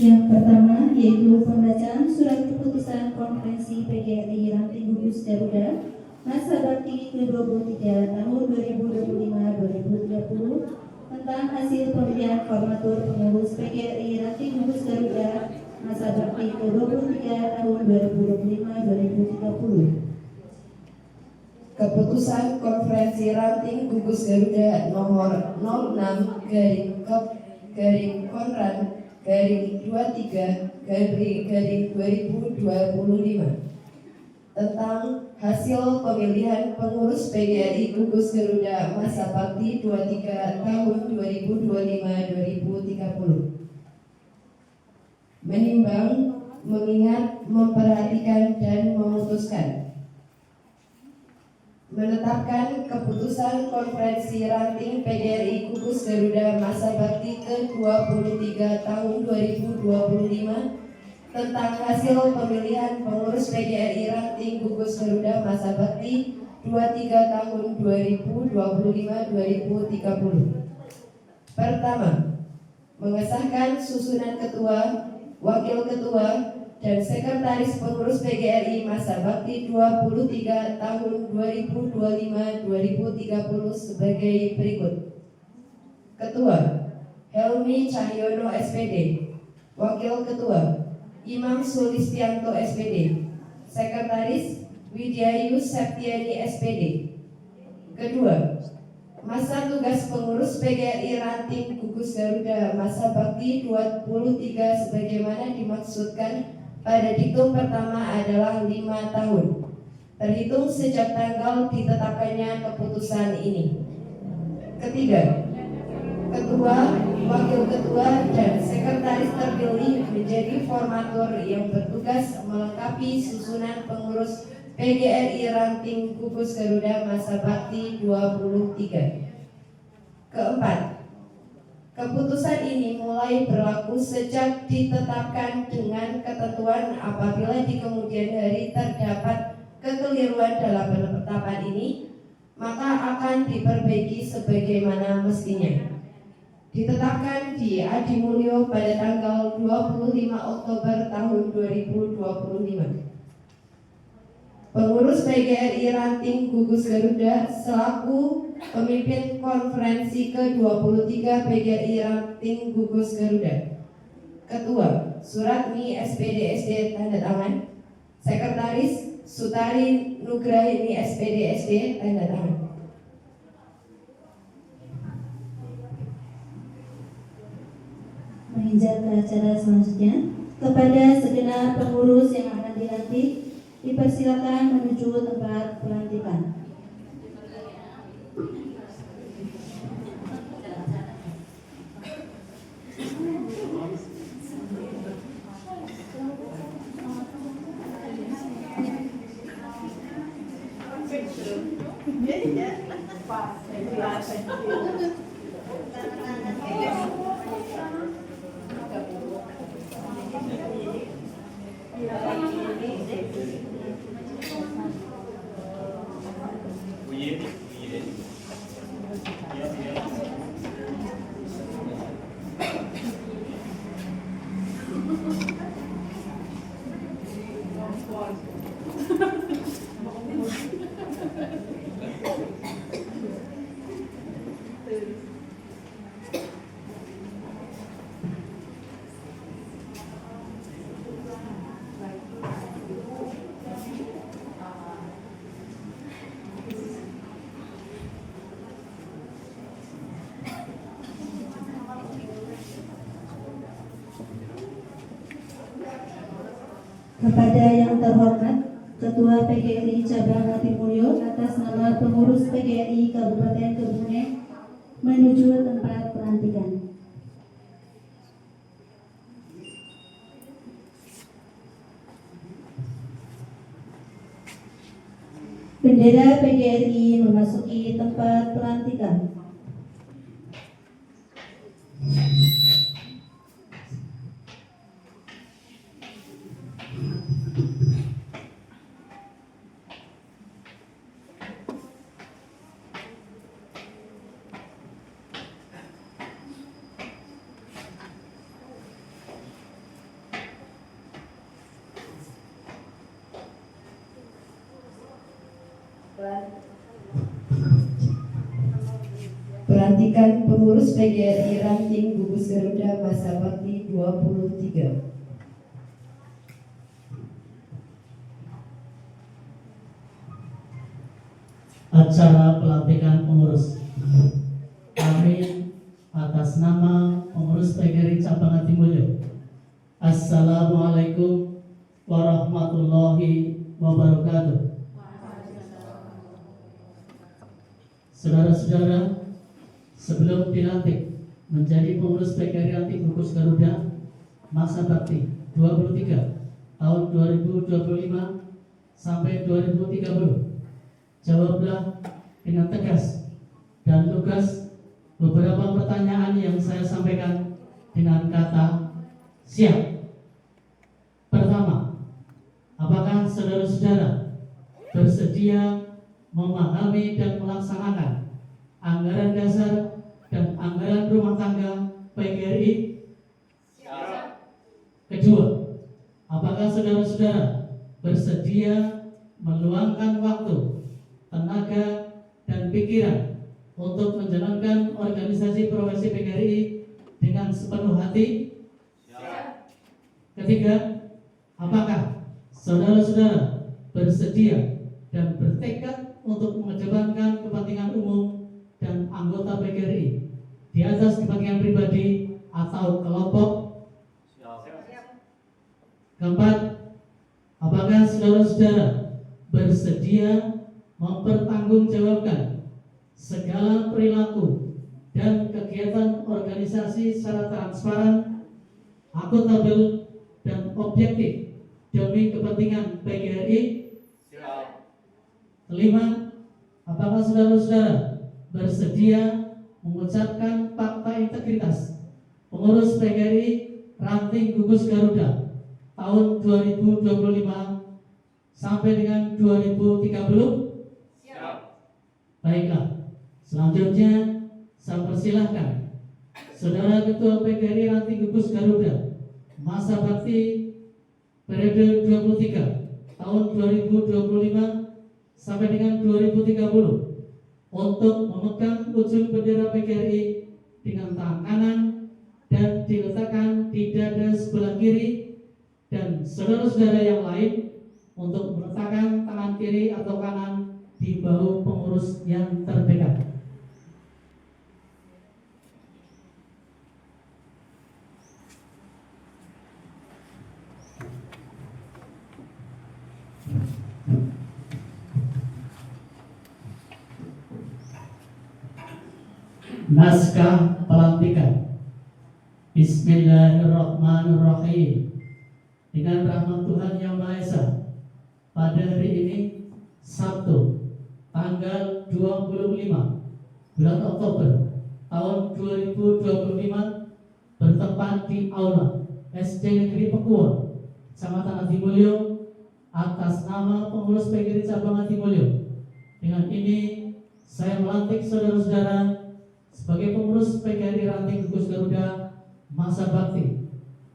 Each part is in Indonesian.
Yang pertama yaitu pembacaan surat keputusan Konferensi PGRI Ranting Gugus Garuda masa bakti ke-23 tahun 2025-2030 tentang hasil pemilihan formatur pengurus PGRI Ranting Gugus Garuda masa bakti ke-23 tahun 2025-2030. Keputusan Konferensi Ranting Gugus Garuda nomor 06-23-2025 tentang hasil pemilihan pengurus PGRI Gugus Garuda masa bakti 23 tahun 2025-2030. Menimbang, mengingat, memperhatikan, dan memutuskan menetapkan keputusan Konferensi Ranting PGRI Gugus Garuda masa bakti ke-23 tahun 2025 tentang hasil pemilihan pengurus PGRI Ranting Gugus Garuda masa bakti 23 tahun 2025-2030. Pertama, mengesahkan susunan ketua, wakil ketua, dan sekretaris pengurus PGRI masa bakti 23 tahun 2025-2030 sebagai berikut. Ketua, Helmi Cahyono SPD. Wakil ketua, Imam Sulistianto SPD. Sekretaris, Widyayus Septiani SPD. Kedua, masa tugas pengurus PGRI Ranting Gugus Garuda masa bakti 23 sebagaimana dimaksudkan pada diktum pertama adalah 5 tahun terhitung sejak tanggal ditetapkannya keputusan ini. Ketiga, ketua, wakil ketua, dan sekretaris terpilih menjadi formatur yang bertugas melengkapi susunan pengurus PGRI Ranting Gugus Garuda masa bakti 23. Keempat, keputusan ini mulai berlaku sejak ditetapkan dengan ketentuan apabila di kemudian hari terdapat kekeliruan dalam penetapan ini, maka akan diperbaiki sebagaimana mestinya. Ditetapkan di Adimulyo pada tanggal 25 Oktober tahun 2025. Pengurus PGRI Ranting Gugus Garuda selaku pemimpin konferensi ke-23 PGRI Ranting Gugus Garuda. Ketua, Suratmi SPD SD tanda tangan. Sekretaris, Sutari Nugraini SPD SD tanda tangan. Menginjak ke acara selanjutnya, kepada segenap pengurus yang akan dilantik dipersilakan menuju tempat pelantikan. Kepada yang terhormat Ketua PGRI Cabang Adimulyo atas nama pengurus PGRI Kabupaten Kebumen menuju tempat pelantikan. Bendera PGRI memasuki tempat pelantikan. Pelantikan pengurus PGRI Ranting Gugus Garuda Masa Bakti 23. Acara pelantikan pengurus. Amin. Atas nama pengurus PGRI Cabang Hatimulyo. Assalamualaikum warahmatullahi wabarakatuh. Saudara-saudara, sebelum dilantik menjadi pengurus PGRI Ranting Gugus Garuda Masa Bakti 23 tahun 2025 sampai 2030, jawablah dengan tegas dan lugas beberapa pertanyaan yang saya sampaikan dengan kata siap. Pertama, apakah saudara-saudara bersedia memahami dan melaksanakan anggaran dasar dan anggaran rumah tangga PGRI? Siap. Kedua, apakah saudara-saudara bersedia meluangkan waktu, tenaga, dan pikiran untuk menjalankan organisasi profesi PGRI dengan sepenuh hati? Siap. Ketiga, apakah saudara-saudara bersedia dan bertekad untuk mengedepankan kepentingan umum dan anggota PGRI di atas kepentingan pribadi atau kelompok? Siap. Keempat, apakah saudara-saudara bersedia mempertanggungjawabkan segala perilaku dan kegiatan organisasi secara transparan, akuntabel, dan objektif demi kepentingan PGRI? Siap. Kelima, apakah saudara-saudara bersedia mengucapkan fakta integritas pengurus PGRI Ranting Gugus Garuda tahun 2025 sampai dengan 2030? Siap. Baiklah, selanjutnya saya persilahkan Saudara Ketua PGRI Ranting Gugus Garuda Masa Bakti periode 23 tahun 2025 sampai dengan 2030 untuk memegang ujung bendera PGRI dengan tangan kanan dan diletakkan di dada sebelah kiri, dan saudara-saudara yang lain untuk meletakkan tangan kiri atau kanan di bahu pengurus yang terdekat. Naskah pelantikan. Bismillahirrahmanirrahim. Dengan rahmat Tuhan Yang Maha Esa, pada hari ini Sabtu tanggal 25 bulan Oktober tahun 2025 bertempat di Aula SD Negeri Pekuon, Kecamatan Hatimulyo, atas nama pengurus PGRI Cabang Hatimulyo. Dengan ini saya melantik saudara-saudara sebagai pengurus PGRI Ranting Gugus Garuda Masa Bakti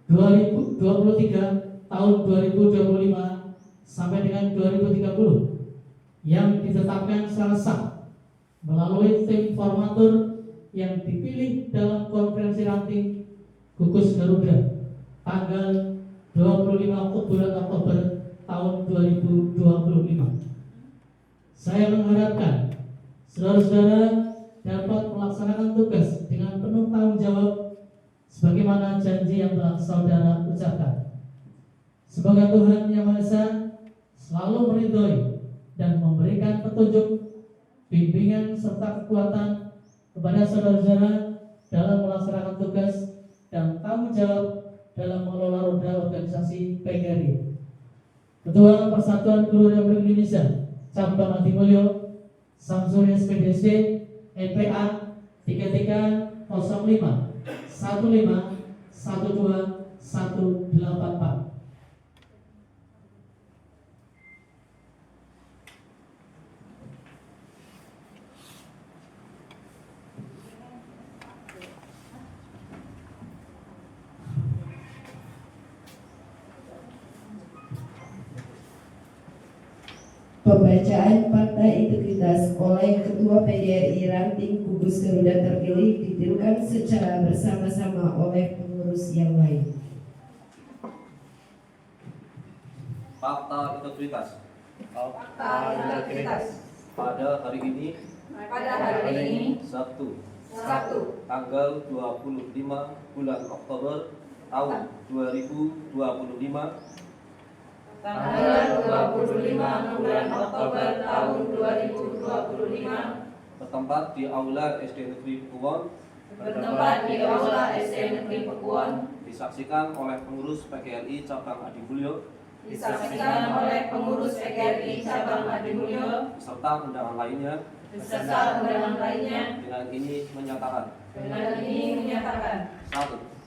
2023 tahun 2025 sampai dengan 2030 yang ditetapkan secara sah melalui tim formatur yang dipilih dalam konferensi Ranting Gugus Garuda tanggal 25 bulan Oktober tahun 2025. Saya mengharapkan saudara-saudara dapat melaksanakan tugas dengan penuh tanggung jawab sebagaimana janji yang telah saudara ucapkan. Semoga Tuhan Yang Maha Esa selalu meridhoi dan memberikan petunjuk, bimbingan serta kekuatan kepada saudara-saudara dalam melaksanakan tugas dan tanggung jawab dalam mengelola roda organisasi PGRI. Ketua Persatuan Guru Republik Indonesia Cabang Hatimulyo, Samsuri SPDSD NPA 3305 15 12 184. Pembacaan Fakta Integritas oleh Ketua PGRI Ranting Gugus Garuda terpilih ditirukan secara bersama-sama oleh pengurus yang lain. Fakta integritas. Fakta integritas. Pada hari ini, Sabtu, tanggal 25 bulan Oktober tahun 2025, bertempat di Aula SD Negeri Pekuon, disaksikan oleh pengurus PGRI Cabang Adimulyo beserta undangan lainnya, dengan ini menyatakan.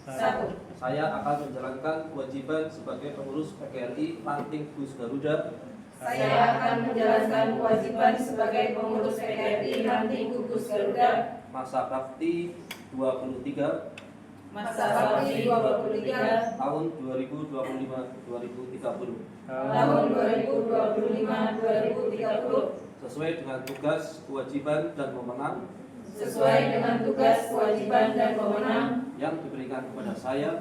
Satu, saya akan menjalankan kewajiban sebagai pengurus PGRI Ranting Gugus Garuda masa bakti 23 tahun 2025-2030 sesuai dengan tugas, kewajiban dan wewenang yang diberikan kepada saya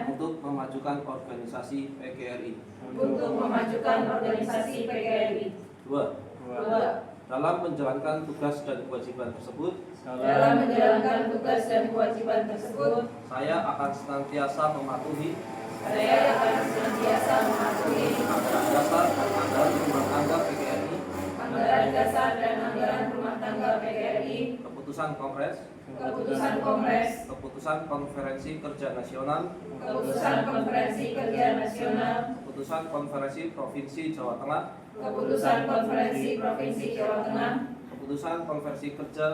untuk memajukan organisasi PGRI. 2. Dalam menjalankan tugas dan kewajiban tersebut, saya akan senantiasa mematuhi anggaran dasar dan anggaran rumah tangga PGRI, keputusan Kongres, keputusan Konferensi Kerja Nasional, keputusan Konferensi Provinsi Jawa Tengah, keputusan Konferensi Kerja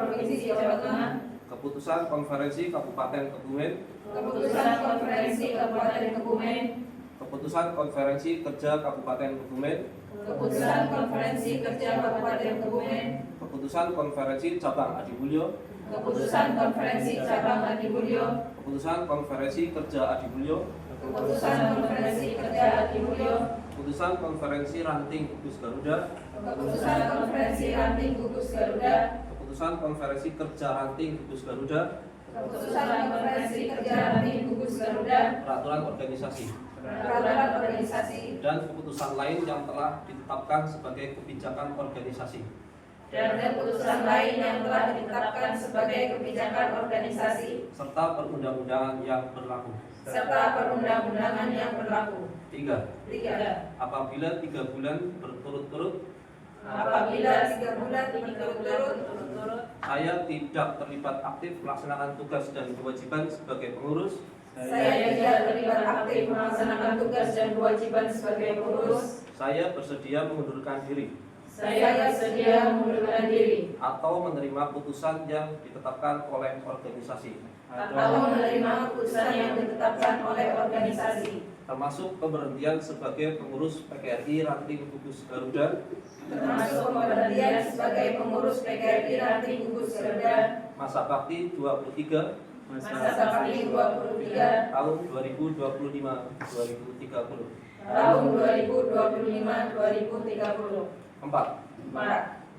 Provinsi Jawa Tengah, keputusan Konferensi Kabupaten Kebumen, keputusan Konferensi Kerja Kabupaten Kebumen, keputusan Konferensi Cabang Adimulyo, keputusan Konferensi Kerja Adimulyo, keputusan Konferensi Ranting Gugus Garuda, keputusan Konferensi Kerja Ranting Gugus Garuda, peraturan organisasi, dan keputusan lain yang telah ditetapkan sebagai kebijakan organisasi, serta perundang-undangan yang berlaku. 3. Apabila 3 bulan berturut-turut saya tidak terlibat aktif melaksanakan tugas dan kewajiban sebagai pengurus, saya bersedia mengundurkan diri atau menerima putusan yang ditetapkan oleh organisasi, termasuk pemberhentian sebagai pengurus PGRI Ranting Gugus Garuda masa bakti 23 tahun 2025-2030. 4.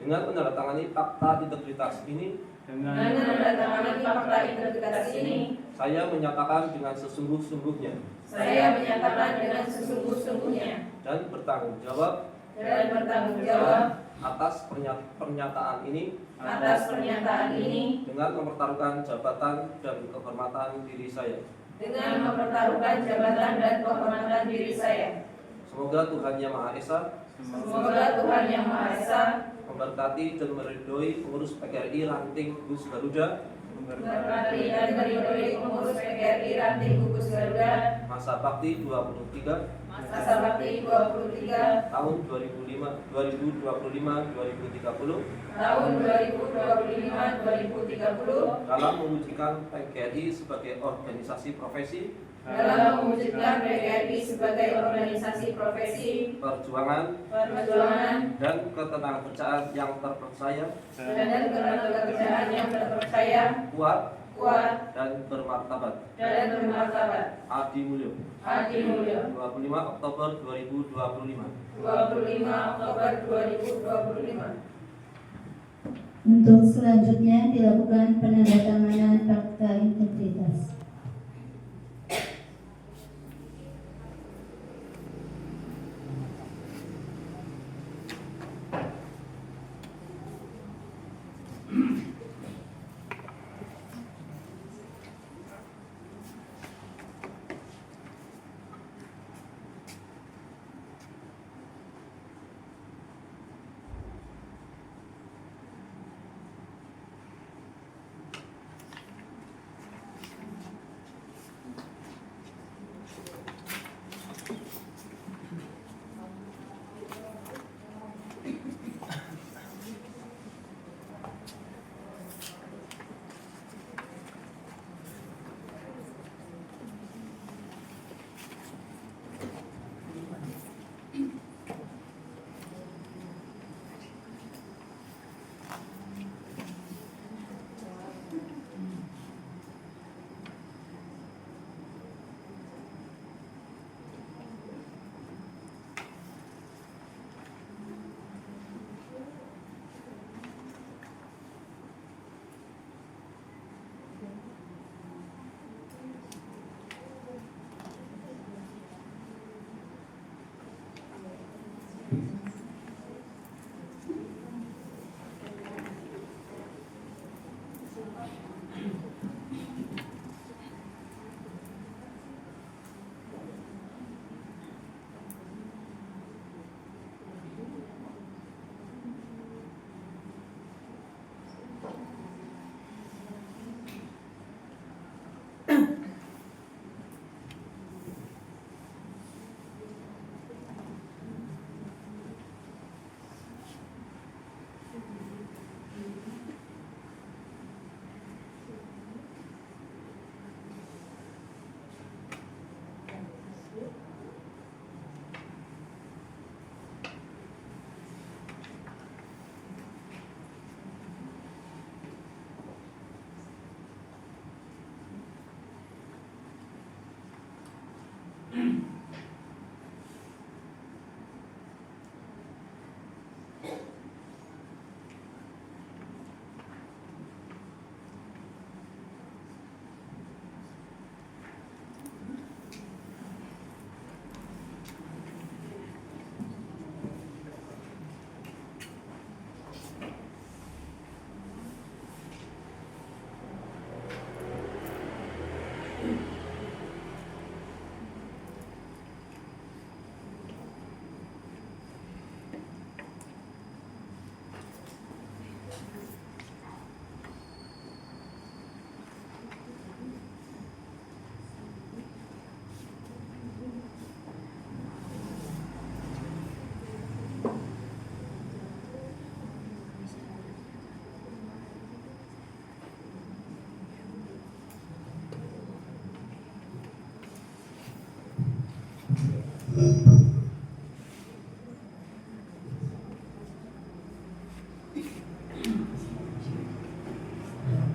Dengan menandatangani fakta integritas ini, saya menyatakan dengan sesungguh-sungguhnya dan bertanggung jawab atas pernyataan ini dengan mempertaruhkan jabatan dan kehormatan diri saya. Semoga Tuhan Yang Maha Esa memberkati dan meridhoi pengurus PGRI Ranting Gugus Garuda masa bakti 23 tahun 2025-2030 dalam mewujudkan PGRI sebagai organisasi profesi perjuangan dan ketenagakerjaan yang terpercaya, kuat, kuat, dan bermartabat. Adi Mulyo. 25 Oktober 2025. Untuk selanjutnya dilakukan penandatanganan fakta integritas.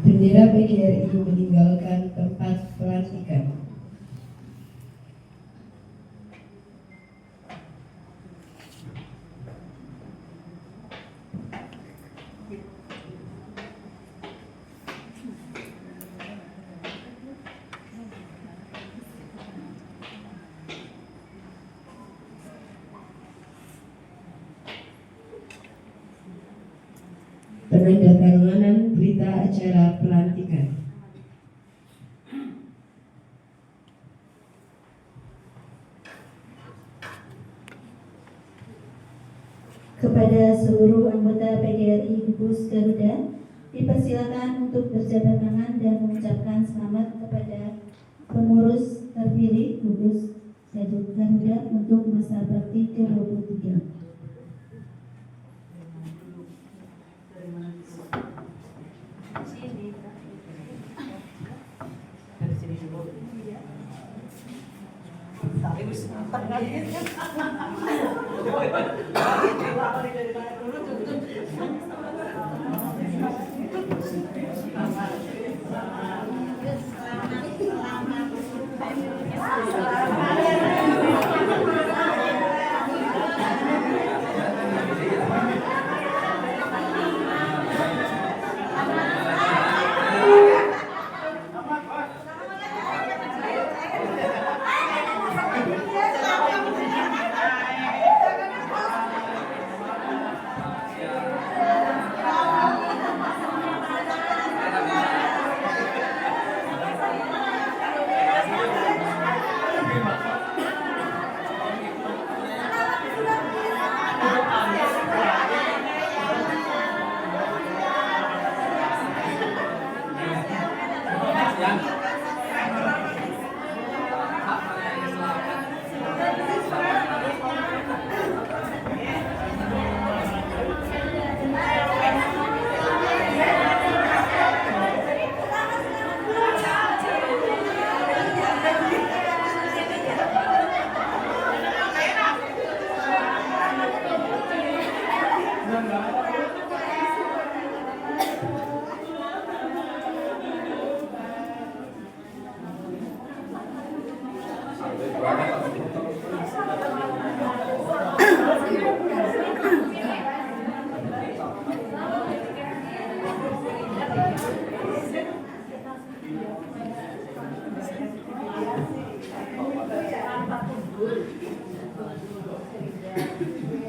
Bendera PGRI meninggalkan tempat pelantikan. Penandatanganan berita acara pelantikan. Kepada seluruh anggota PGRI Gugus Garuda, dipersilakan untuk berjabat tangan dan mengucapkan selamat kepada pengurus terpilih Gugus Garuda untuk masa bakti ke-23.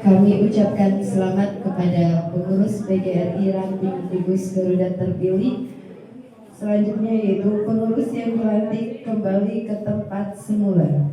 Kami ucapkan selamat kepada pengurus PGRI Ranting Gugus Garuda terpilih. Selanjutnya yaitu pengurus yang dilantik kembali ke tempat semula.